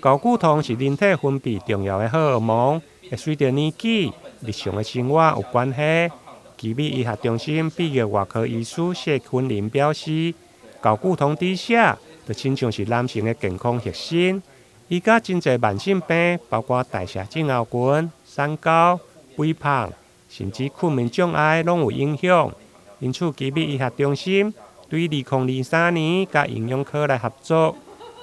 睾固酮是人体分泌重要的荷尔蒙，会随着年纪、日常的生活有关系。奇美医学中心毕业外科医师谢坤林表示，睾固酮低下就亲像是男性的健康核心，伊甲真侪慢性病，包括代谢症候群、三高、肥胖，甚至困眠障碍拢有影响。因此，奇美医学中心对2023年甲营养科来合作。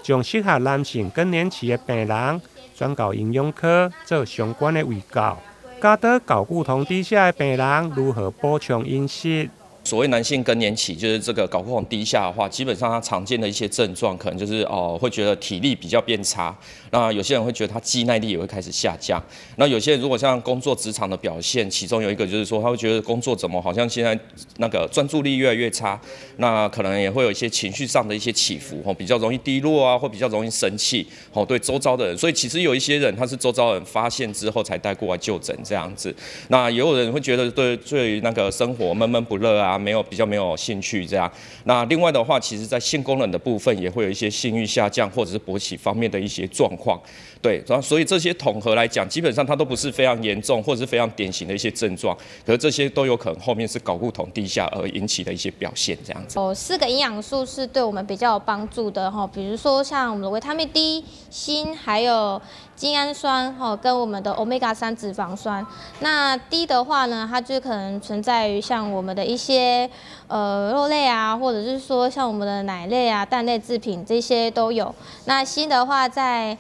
将适合男性更年期的病人转到营养科做相关的卫教，教导睾固酮低下的病人如何补充饮食。所谓男性更年期，就是这个睾固酮低下的话，基本上他常见的一些症状，可能就是会觉得体力比较变差。那有些人会觉得他肌耐力也会开始下降。那有些人如果像工作职场的表现，其中有一个就是说，他会觉得工作怎么好像现在那个专注力越来越差，那可能也会有一些情绪上的一些起伏，比较容易低落啊，或比较容易生气，对周遭的人。所以其实有一些人他是周遭人发现之后才带过来就诊这样子。那也有人会觉得对于那个生活闷闷不乐啊。比较没有兴趣这样。那另外的话，其实在性功能的部分也会有一些性欲下降或者是勃起方面的一些状况。对，然后所以这些统合来讲，基本上它都不是非常严重或者是非常典型的一些症状，可是这些都有可能后面是睾固酮低下而引起的一些表现这样子。4个营养素是对我们比较有帮助的哈，比如说像我们的维他命 D、锌，还有精氨酸跟我们的 Omega-3 脂肪酸。那 D 的话呢，它就可能存在于像我们的一些肉类啊，或者是说像我们的奶类啊、蛋类制品这些都有。那锌的话，在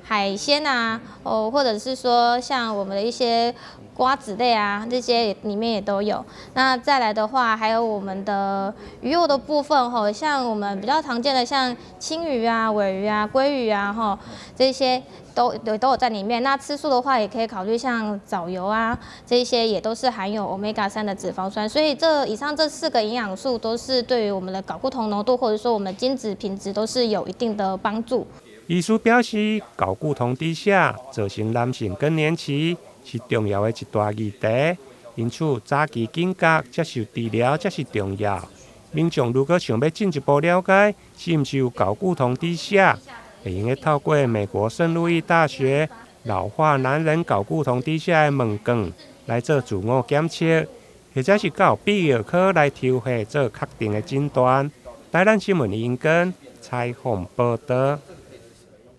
海鲜啊，或者是说像我们的一些瓜子类啊，这些里面也都有。那再来的话，还有我们的鱼肉的部分像我们比较常见的像青鱼啊、尾鱼啊、鲑鱼啊这些都有在里面。那吃素的话，也可以考虑像藻油啊，这些也都是含有 Omega-3 的脂肪酸。所以以上这4个营养素都是对于我们的睾固酮浓度或者说我们的精子品质都是有一定的帮助。医师表示，睾固酮低下造成男性更年期是重要的一大议题，因此早期警觉、接受治疗才是重要。民众如果想要进一步了解是毋是有睾固酮低下，会用透过美国圣路易大学老化男人睾固酮低下的问卷来做自我检测，或者是到泌尿科来抽血做确定的诊断。台南新闻英根采访报道。